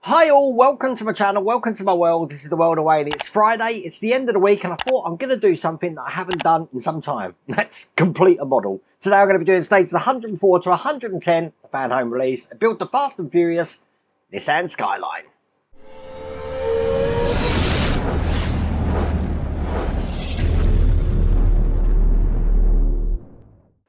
Hi all, welcome to my channel, welcome to my world. This is the world away and it's Friday, it's the end of the week and I thought I'm going to do something that I haven't done in some time. That's complete a model. Today I'm going to be doing stages 104 to 110, the Fanhome release, built the Fast and Furious Nissan Skyline.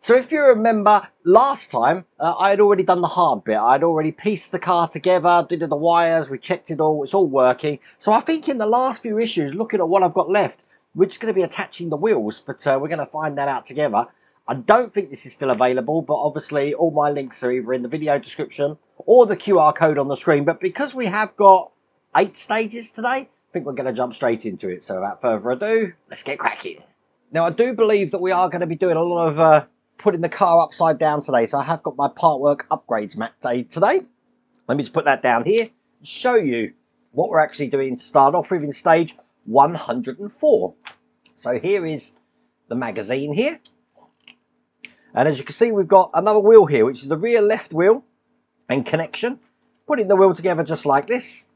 So if you remember, last time I had already done the hard bit. I'd already pieced the car together, did the wires, we checked it all, it's all working. So I think in the last few issues, looking at what I've got left, we're just going to be attaching the wheels, but we're going to find that out together. I don't think this is still available, but obviously all my links are either in the video description or the QR code on the screen. But because we have got 8 stages today, I think we're going to jump straight into it. So without further ado, let's get cracking. Now I do believe that we are going to be doing a lot of putting the car upside down today, so I have got my partwork upgrades mat day today. Let me just put that down here and show you what we're actually doing to start off with in stage 104. So here is the magazine here, and as you can see we've got another wheel here, which is the rear left wheel and connection. Putting the wheel together just like this,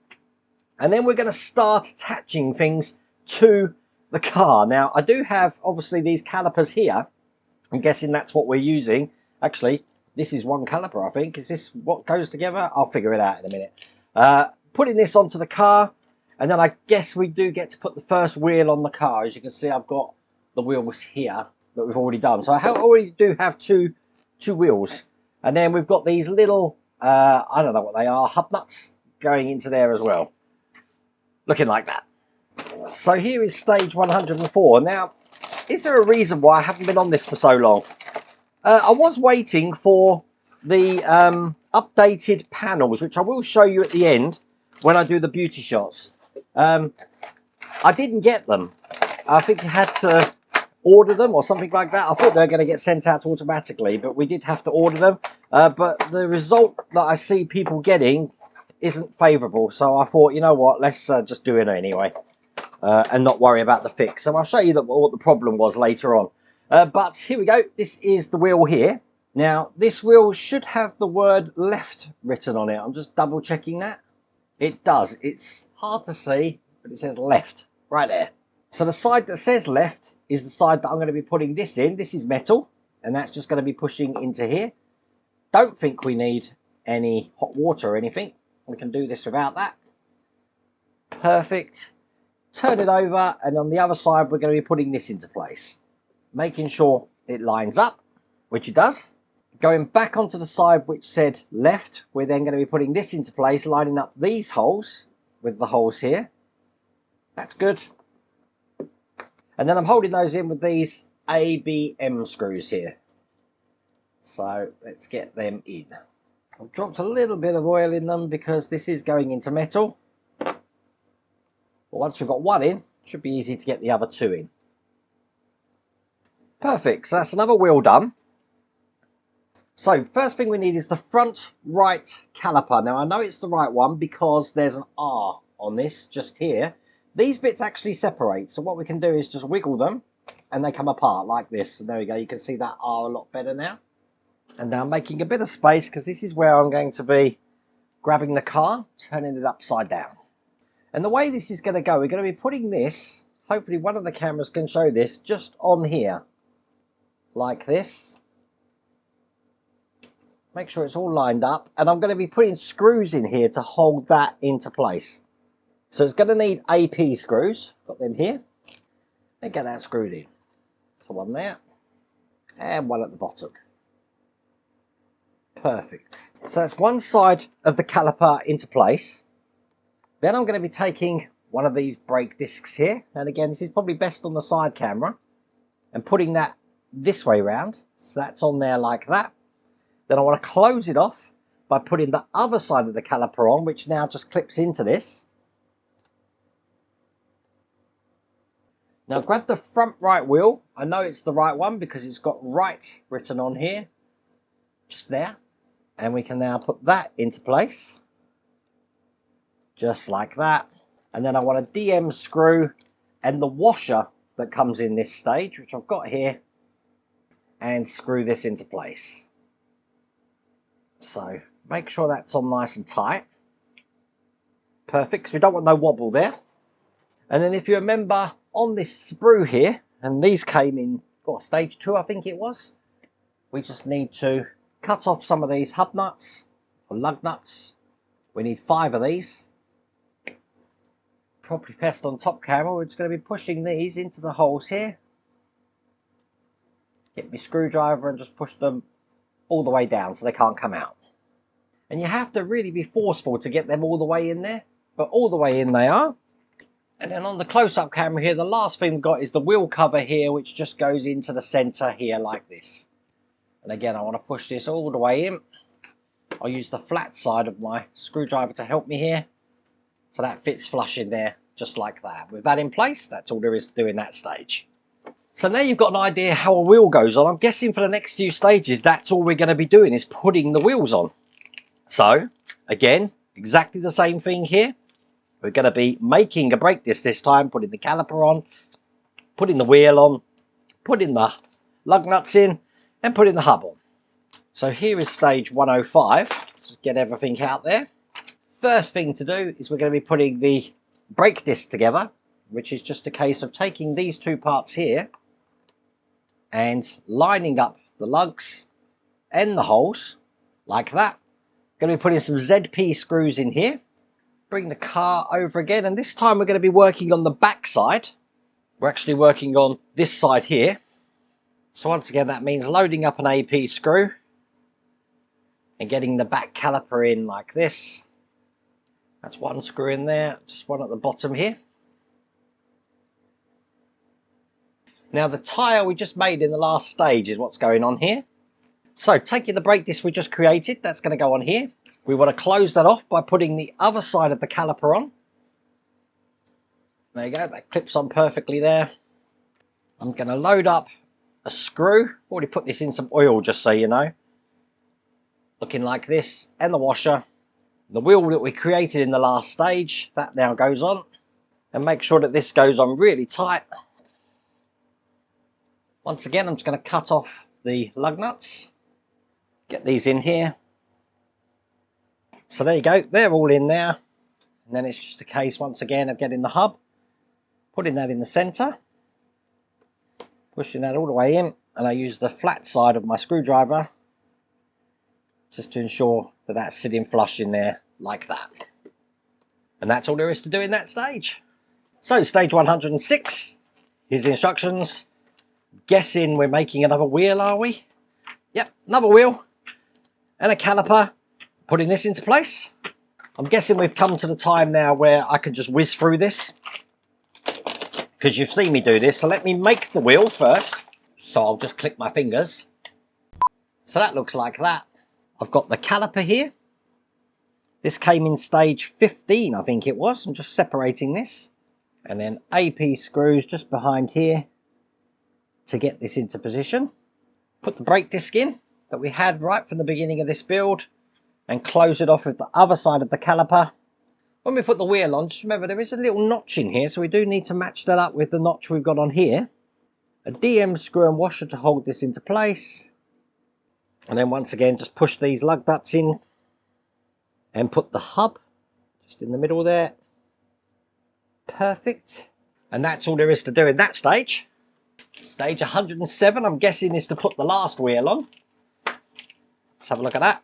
and then we're going to start attaching things to the car. Now I do have obviously these calipers here. I'm guessing that's what we're using. Actually, this is one caliper, I think. Is this what goes together? I'll figure it out in a minute. Putting this onto the car, and then I guess we do get to put the first wheel on the car. As you can see, I've got the wheels here that we've already done. So I already do have two wheels. And then we've got these little, I don't know what they are, hub nuts going into there as well. Looking like that. So here is stage 104. Now, is there a reason why I haven't been on this for so long? I was waiting for the updated panels, which I will show you at the end when I do the beauty shots. I didn't get them. I think you had to order them or something like that. I thought they were going to get sent out automatically, but we did have to order them. But the result that I see people getting isn't favourable. So I thought, you know what, let's just do it anyway. And not worry about the fix. So I'll show you what the problem was later on. But here we go. This is the wheel here. Now, this wheel should have the word left written on it. I'm just double checking that. It does. It's hard to see, but it says left right there. So the side that says left is the side that I'm going to be putting this in. This is metal, and that's just going to be pushing into here. Don't think we need any hot water or anything. We can do this without that. Perfect. Turn it over, and on the other side we're going to be putting this into place, making sure it lines up, which it does. Going back onto the side which said left, we're then going to be putting this into place, lining up these holes with the holes here. That's good. And then I'm holding those in with these ABM screws here. So let's get them in. I've dropped a little bit of oil in them because this is going into metal. But once we've got one in, it should be easy to get the other two in. Perfect, so that's another wheel done. So first thing we need is the front right caliper. Now I know it's the right one because there's an R on this just here. These bits actually separate, so what we can do is just wiggle them and they come apart like this. And there we go, you can see that R a lot better now. And now I'm making a bit of space because this is where I'm going to be grabbing the car, turning it upside down. And the way this is going to go, we're going to be putting this, hopefully one of the cameras can show this, just on here. Like this. Make sure it's all lined up. And I'm going to be putting screws in here to hold that into place. So it's going to need AP screws. Got them here. And get that screwed in. So one there. And one at the bottom. Perfect. So that's one side of the caliper into place. Then I'm going to be taking one of these brake discs here. And again, this is probably best on the side camera. And putting that this way round. So that's on there like that. Then I want to close it off by putting the other side of the caliper on, which now just clips into this. Now grab the front right wheel. I know it's the right one because it's got right written on here. Just there. And we can now put that into place. Just like that. And then I want a DM screw and the washer that comes in this stage, which I've got here, and screw this into place. So make sure that's on nice and tight. Perfect, because we don't want no wobble there. And then if you remember on this sprue here, and these came in, stage 2 I think it was, we just need to cut off some of these hub nuts, or lug nuts. We need 5 of these. Properly pressed on top camera, we're just going to be pushing these into the holes here. Get my screwdriver and just push them all the way down so they can't come out. And you have to really be forceful to get them all the way in there, but all the way in they are. And then on the close-up camera here, the last thing we've got is the wheel cover here, which just goes into the center here like this. And again, I want to push this all the way in. I'll use the flat side of my screwdriver to help me here. So that fits flush in there, just like that. With that in place, that's all there is to do in that stage. So now you've got an idea how a wheel goes on. I'm guessing for the next few stages, that's all we're going to be doing is putting the wheels on. So, again, exactly the same thing here. We're going to be making a brake disc this time, putting the caliper on, putting the wheel on, putting the lug nuts in, and putting the hub on. So here is stage 105. Let's just get everything out there. First thing to do is we're going to be putting the brake disc together, which is just a case of taking these 2 parts here and lining up the lugs and the holes like that. Going to be putting some ZP screws in here. Bring the car over again, and this time we're going to be working on the back side. We're actually working on this side here. So once again, that means loading up an AP screw and getting the back caliper in like this. That's 1 screw in there, just 1 at the bottom here. Now the tyre we just made in the last stage is what's going on here. So taking the brake disc we just created, that's going to go on here. We want to close that off by putting the other side of the caliper on. There you go, that clips on perfectly there. I'm going to load up a screw. Already put this in some oil just so you know. Looking like this, and the washer. The wheel that we created in the last stage, that now goes on. And make sure that this goes on really tight. Once again, I'm just going to cut off the lug nuts. Get these in here. So there you go, they're all in there. And then it's just a case, once again, of getting the hub, putting that in the center, pushing that all the way in, and I use the flat side of my screwdriver just to ensure that that's sitting flush in there like that. And that's all there is to do in that stage. So stage 106, here's the instructions. Guessing we're making another wheel, are we? Yep, another wheel and a caliper. Putting this into place. I'm guessing we've come to the time now where I can just whiz through this, because you've seen me do this. So let me make the wheel first. So I'll just click my fingers. So that looks like that. I've got the caliper here. This came in stage 15, I think it was. I'm just separating this. And then AP screws just behind here to get this into position. Put the brake disc in that we had right from the beginning of this build. And close it off with the other side of the caliper. When we put the wheel on, just remember there is a little notch in here, so we do need to match that up with the notch we've got on here. A DM screw and washer to hold this into place. And then once again, just push these lug nuts in and put the hub just in the middle there. Perfect. And that's all there is to do in that stage. Stage 107, I'm guessing, is to put the last wheel on. Let's have a look at that.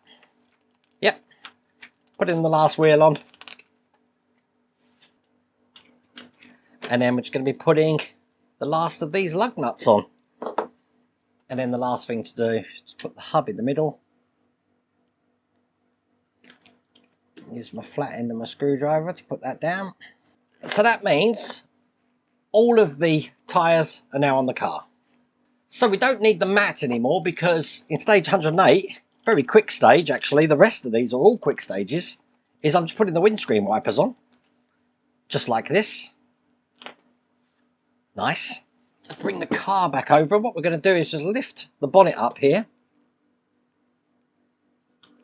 Yep, putting the last wheel on. And then we're just going to be putting the last of these lug nuts on. And then the last thing to do is put the hub in the middle. Use my flat end of my screwdriver to put that down. So that means all of the tyres are now on the car. So we don't need the mat anymore, because in stage 108, very quick stage actually, the rest of these are all quick stages, is I'm just putting the windscreen wipers on. Just like this. Nice. Just bring the car back over, and what we're going to do is just lift the bonnet up here.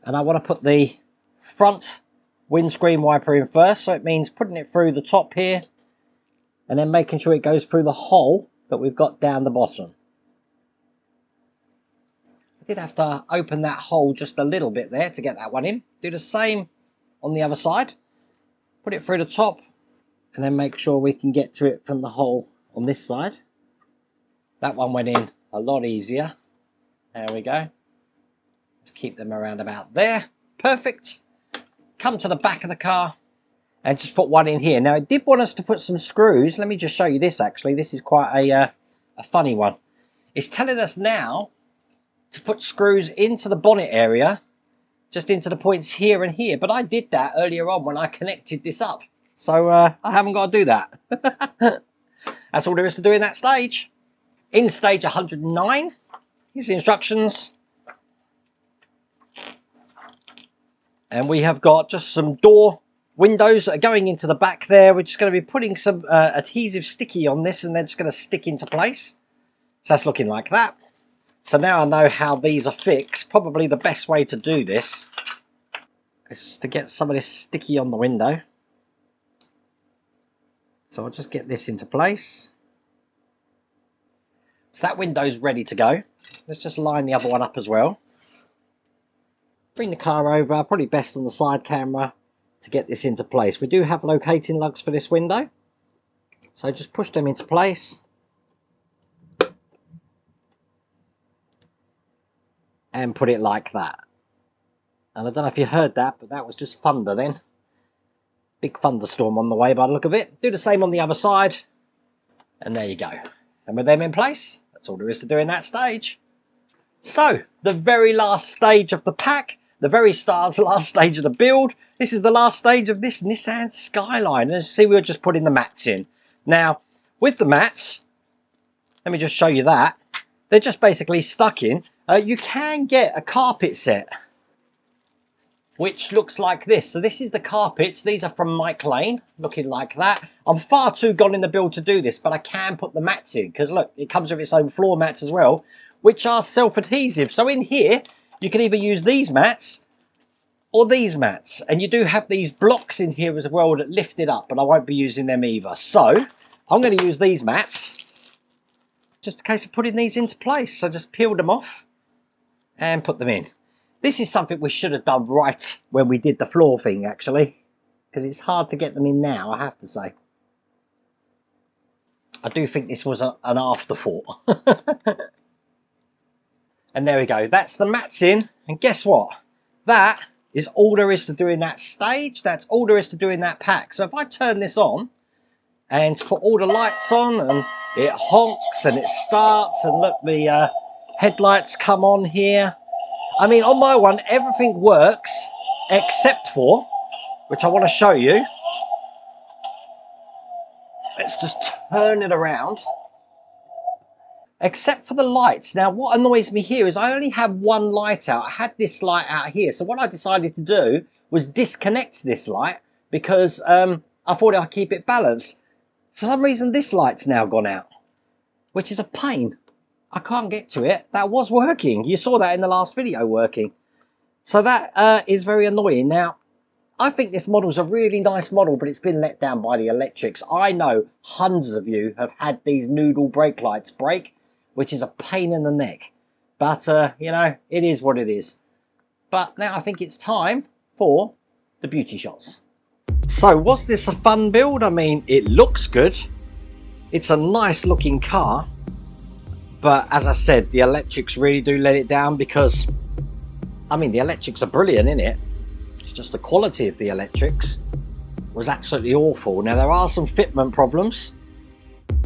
And I want to put the front windscreen wiper in first, so it means putting it through the top here, and then making sure it goes through the hole that we've got down the bottom. I did have to open that hole just a little bit there to get that one in. Do the same on the other side. put it through the top, and then make sure we can get to it from the hole on this side. That one went in a lot easier. There we go. Let's keep them around about there. Perfect. Come to the back of the car and just put one in here. Now, it did want us to put some screws. Let me just show you this, actually. This is quite a funny one. It's telling us now to put screws into the bonnet area, just into the points here and here. But I did that earlier on when I connected this up. So I haven't got to do that. That's all there is to do in that stage. In stage 109, here's the instructions. And we have got just some door windows that are going into the back there. We're just going to be putting some adhesive sticky on this, and they're just going to stick into place. So that's looking like that. So now I know how these are fixed. Probably the best way to do this is just to get some of this sticky on the window. So I'll just get this into place. So that window's ready to go. Let's just line the other one up as well. Bring the car over, probably best on the side camera to get this into place. We do have locating lugs for this window. So just push them into place. And put it like that. And I don't know if you heard that, but that was just thunder then. Big thunderstorm on the way by the look of it. Do the same on the other side. And there you go. And with them in place, that's all there is to do in that stage. So, the very last stage of the pack, the very last stage of the build. This is the last stage of this Nissan Skyline. And as you see, we're just putting the mats in. Now, with the mats, let me just show you that. They're just basically stuck in. You can get a carpet set, which looks like this. So this is the carpets. These are from Mike Lane, looking like that. I'm far too gone in the build to do this, but I can put the mats in because look, it comes with its own floor mats as well, which are self-adhesive. So in here, you can either use these mats or these mats. And you do have these blocks in here as well that lift it up, but I won't be using them either. So I'm going to use these mats. Just a case of putting these into place. So just peel them off and put them in. This is something we should have done right when we did the floor thing, actually, because it's hard to get them in now, I have to say. I do think this was an afterthought. And there we go. That's the mats in. And guess what? That is all there is to do in that stage. That's all there is to do in that pack. So if I turn this on and put all the lights on and it honks and it starts and look, the headlights come on here. I mean, on my one, everything works except for, which I want to show you. Let's just turn it around. Except for the lights. Now, what annoys me here is I only have one light out. I had this light out here. So what I decided to do was disconnect this light because I thought I'd keep it balanced. For some reason, this light's now gone out, which is a pain. I can't get to it. That was working. You saw that in the last video working. So that is very annoying. Now, I think this model's a really nice model, but it's been let down by the electrics. I know hundreds of you have had these noodle brake lights break, which is a pain in the neck. But, you know, it is what it is. But now I think it's time for the beauty shots. So, was this a fun build? I mean, it looks good. It's a nice looking car. But as I said, the electrics really do let it down because, I mean, the electrics are brilliant, isn't it? It's just the quality of the electrics was absolutely awful. Now, there are some fitment problems,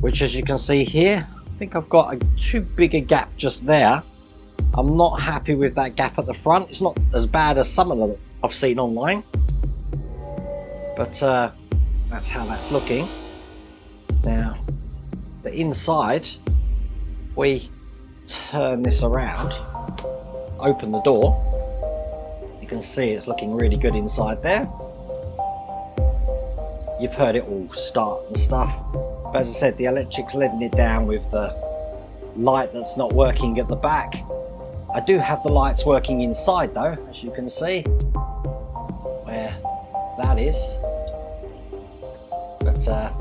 which as you can see here, I think I've got too big a gap just there. I'm not happy with that gap at the front. It's not as bad as some of them I've seen online. But that's how that's looking. Now, the inside, we turn this around, open the door, you can see it's looking really good inside there. You've heard it all start and stuff, but as I said, the electric's letting it down with the light that's not working at the back. I do have the lights working inside though, as you can see where that is, but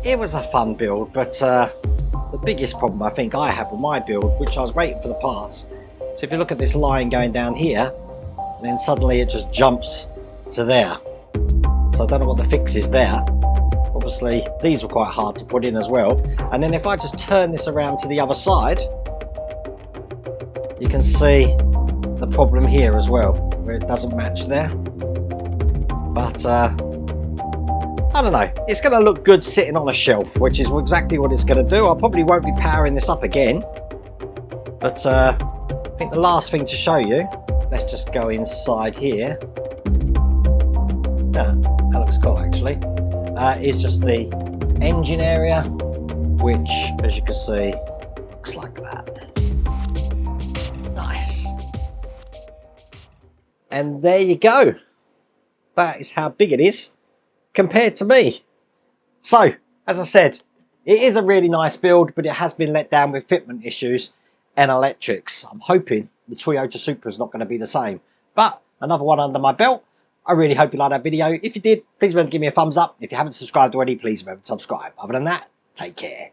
it was a fun build. But the biggest problem I think I had with my build, which I was waiting for the parts, so if you look at this line going down here and then suddenly it just jumps to there. So I don't know what the fix is there. Obviously these were quite hard to put in as well. And then if I just turn this around to the other side, you can see the problem here as well, where it doesn't match there. But I don't know, it's going to look good sitting on a shelf, which is exactly what it's going to do. I probably won't be powering this up again, but I think the last thing to show you, let's just go inside here. Yeah, that looks cool actually. Is just the engine area, which as you can see looks like that. Nice. And there you go. That is how big it is compared to me. So as I said, it is a really nice build, but it has been let down with fitment issues and electrics. I'm hoping the Toyota Supra is not going to be the same, but another one under my belt. I really hope you liked that video. If you did, please remember to give me a thumbs up. If you haven't subscribed already, please remember to subscribe. Other than that, take care.